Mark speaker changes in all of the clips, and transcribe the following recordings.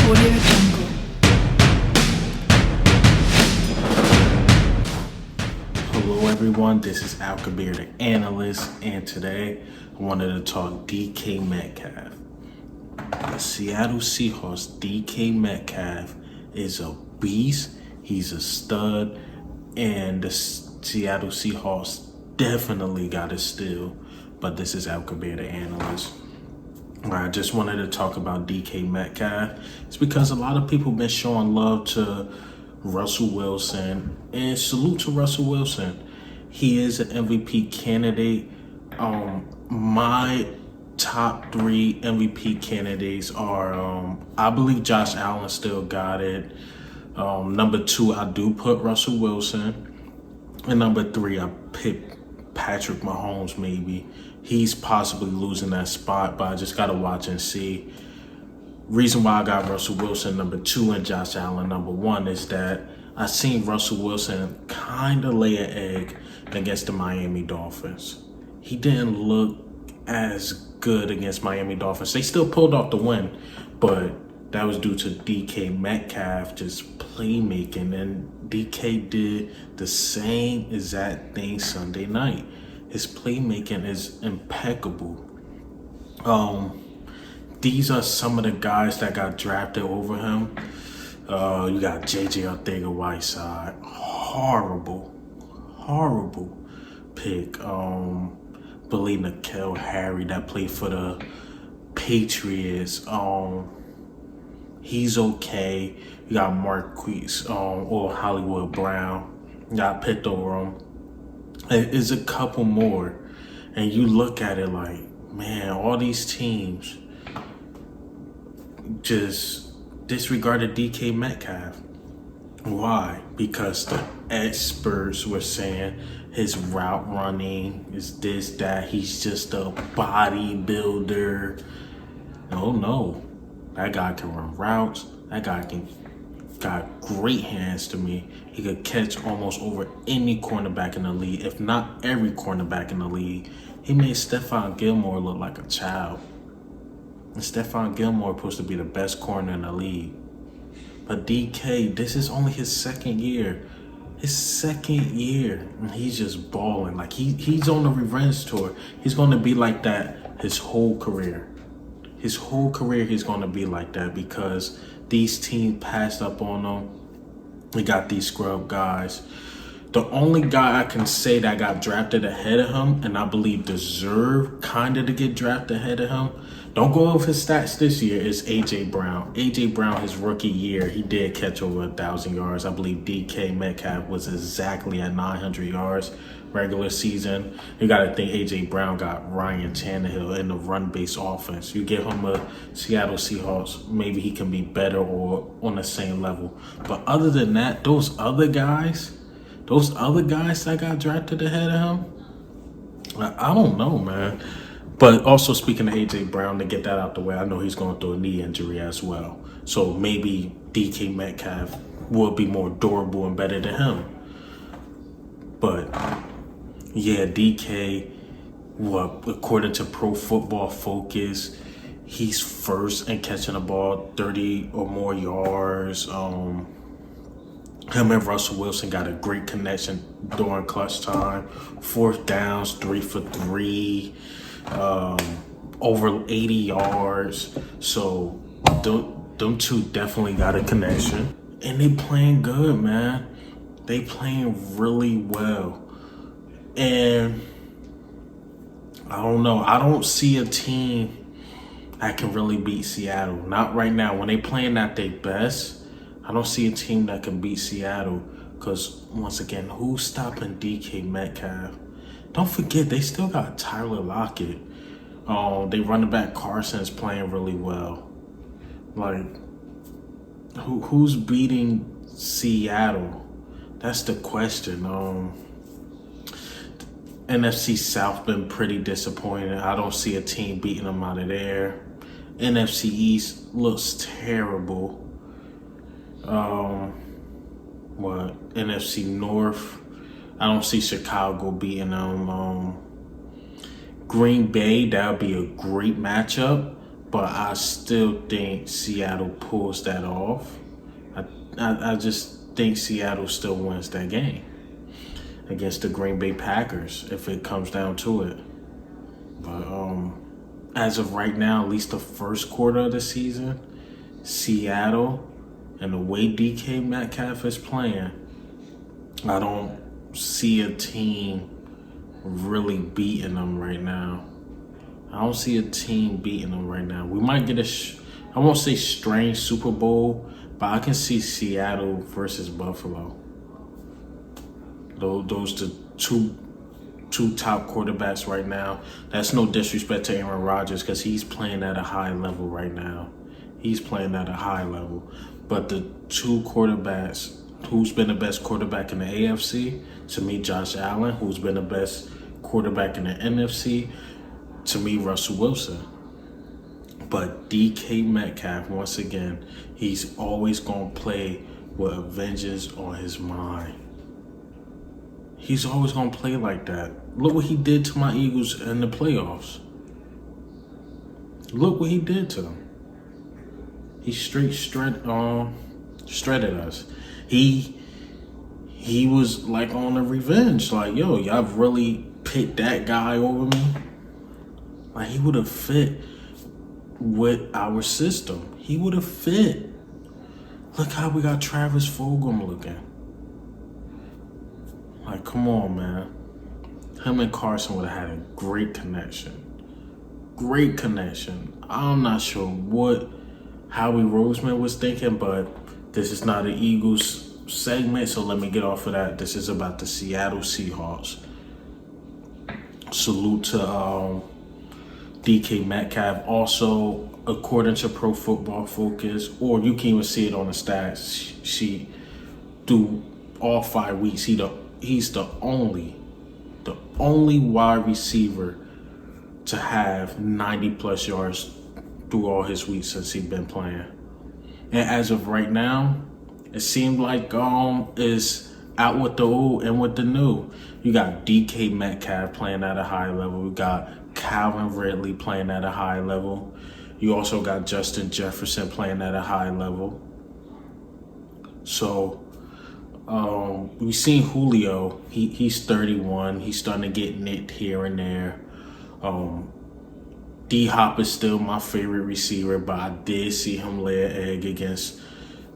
Speaker 1: Audio Jungle.
Speaker 2: Hello everyone, this is Al Kabir, the analyst, and today I wanted to talk DK Metcalf. The Seattle Seahawks DK Metcalf is a beast, he's a stud, and the Seattle Seahawks definitely got a steal, but this is Al Kabir, the analyst. I just wanted to talk about DK Metcalf. It's because a lot of people been showing love to Russell Wilson, and salute to Russell Wilson. He is an MVP candidate. My top 3 MVP candidates are, I believe Josh Allen still got it. Number 2, I do put Russell Wilson. And number 3, I pick Patrick Mahomes maybe. He's possibly losing that spot, but I just got to watch and see. Reason why I got Russell Wilson number 2 and Josh Allen number 1 is that I seen Russell Wilson kind of lay an egg against the Miami Dolphins. He didn't look as good against Miami Dolphins. They still pulled off the win, but that was due to DK Metcalf just playmaking, and DK did the same exact thing Sunday night. His playmaking is impeccable. These are some of the guys that got drafted over him. You got JJ Arcega-Whiteside. Horrible pick. Believe N'Keal Harry that played for the Patriots. He's okay. You got Marquise or Hollywood Brown. Got picked over him. It's a couple more. And you look at it like, man, all these teams just disregarded DK Metcalf. Why? Because the experts were saying his route running is this, that, he's just a bodybuilder. No. That guy can run routes. That guy got great hands to me. He could catch almost over any cornerback in the league, if not every cornerback in the league. He made Stephon Gilmore look like a child. And Stephon Gilmore supposed to be the best corner in the league. But DK, this is only his second year. And he's just balling. Like he's on the revenge tour. He's gonna be like that his whole career. His whole career he's gonna be like that because these teams passed up on him. We got these scrub guys. The only guy I can say that got drafted ahead of him, and I believe deserved kind of to get drafted ahead of him, don't go over his stats this year, is A.J. Brown. A.J. Brown, his rookie year, he did catch over 1,000 yards. I believe DK Metcalf was exactly at 900 yards regular season. You got to think A.J. Brown got Ryan Tannehill in the run-based offense. You give him a Seattle Seahawks, maybe he can be better or on the same level. But other than that, those other guys that got drafted ahead of him, I don't know, man. But also speaking of A.J. Brown, to get that out the way, I know he's going through a knee injury as well. So maybe DK Metcalf will be more durable and better than him. But yeah, DK, according to Pro Football Focus, he's first in catching the ball 30 or more yards. Him and Russell Wilson got a great connection during clutch time. 4th downs, 3 for 3. Over 80 yards. So them two definitely got a connection. And they playing good, man. They playing really well. And I don't know. I don't see a team that can really beat Seattle. Not right now. When they playing at their best, I don't see a team that can beat Seattle. Because once again, who's stopping DK Metcalf? Don't forget, they still got Tyler Lockett. They running back Carson's playing really well. Like, who's beating Seattle? That's the question. NFC South been pretty disappointing. I don't see a team beating them out of there. NFC East looks terrible. NFC North, I don't see Chicago beating them. Green Bay, that would be a great matchup. but I still think Seattle pulls that off. I just think Seattle still wins that game against the Green Bay Packers if it comes down to it. But as of right now, at least the first quarter of the season, Seattle and the way DK Metcalf is playing, I don't see a team really beating them right now. I don't see a team beating them right now. We might get I won't say strange Super Bowl, but I can see Seattle versus Buffalo. Those the two top quarterbacks right now. That's no disrespect to Aaron Rodgers because he's playing at a high level right now. He's playing at a high level. But the two quarterbacks, who's been the best quarterback in the AFC? To me, Josh Allen. Who's been the best quarterback in the NFC? To me, Russell Wilson. But DK Metcalf, once again, he's always going to play with a vengeance on his mind. He's always going to play like that. Look what he did to my Eagles in the playoffs. Look what he did to them. He straight shredded us. He was like on a revenge. Like, yo, y'all really picked that guy over me? Like, he would have fit with our system. He would have fit. Look how we got Travis Fulgham looking. Like, come on, man. Him and Carson would have had a great connection. Great connection. I'm not sure what Howie Roseman was thinking, but this is not an Eagles segment, so let me get off of that. This is about the Seattle Seahawks. Salute to DK Metcalf. Also, according to Pro Football Focus, or you can even see it on the stats sheet, through all 5 weeks, he's the only wide receiver to have 90 plus yards through all his weeks since he's been playing. And as of right now, it seemed like is out with the old and with the new. You got DK Metcalf playing at a high level. We got Calvin Ridley playing at a high level. You also got Justin Jefferson playing at a high level. So we've seen Julio. He's 31. He's starting to get nicked here and there. D-Hop is still my favorite receiver, but I did see him lay an egg against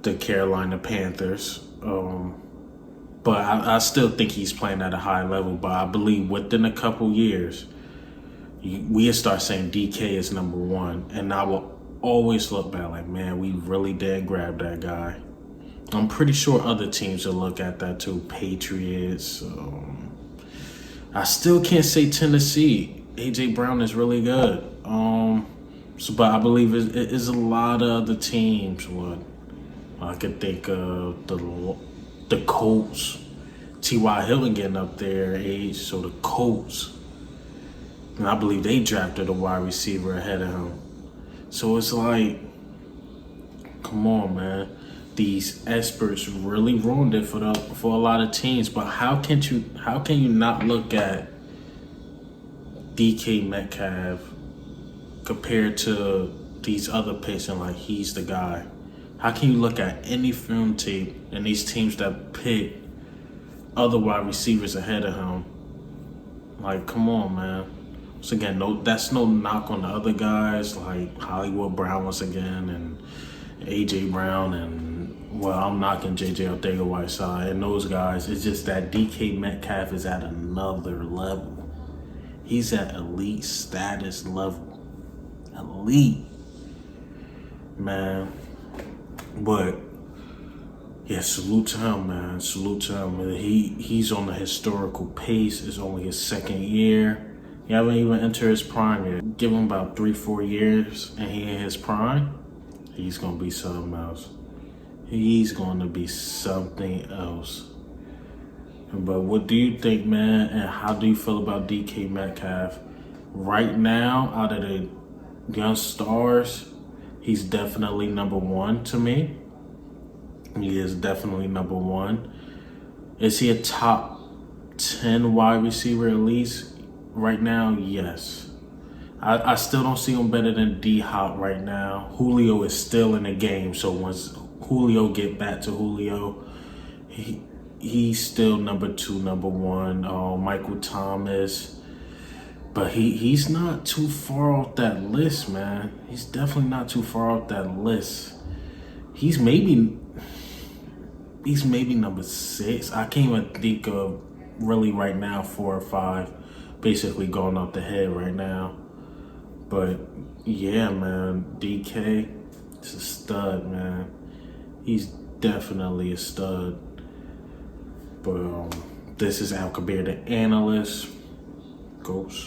Speaker 2: the Carolina Panthers. But I still think he's playing at a high level. But I believe within a couple years, we'll start saying DK is number one. And I will always look back like, man, we really did grab that guy. I'm pretty sure other teams will look at that too. Patriots. I still can't say Tennessee. A.J. Brown is really good. But I believe it is a lot of other teams. What I could think of the Colts. T.Y. Hilton getting up there in age, so the Colts. And I believe they drafted a wide receiver ahead of him. So it's like, come on, man. These experts really ruined it for a lot of teams. But how can you not look at DK Metcalf compared to these other picks and like he's the guy? How can you look at any film tape and these teams that pick other wide receivers ahead of him? Like, come on, man. So again, that's no knock on the other guys like Hollywood Brown once again and A.J. Brown and, well, I'm knocking J.J. Arcega-Whiteside and those guys. It's just that DK Metcalf is at another level. He's at elite status level. Elite. Man. But, yeah, salute to him, man. Salute to him. He's on a historical pace. It's only his second year. He haven't even entered his prime yet. Give him about 3-4 years and he in his prime. He's going to be something else. He's going to be something else. But what do you think, man? And how do you feel about DK Metcalf? Right now, out of the young stars, he's definitely number one to me. He is definitely number one. Is he a top 10 wide receiver at least? Right now, yes. I still don't see him better than D Hop right now. Julio is still in the game, so once Julio get back to Julio, he's still number 2, number 1. Michael Thomas, but he's not too far off that list, man. He's definitely not too far off that list. He's maybe number 6. I can't even think of really right now 4 or 5, basically going off the head right now. But yeah, man, DK is a stud, man. He's definitely a stud. But this is Al Kabir, the analyst. Ghost.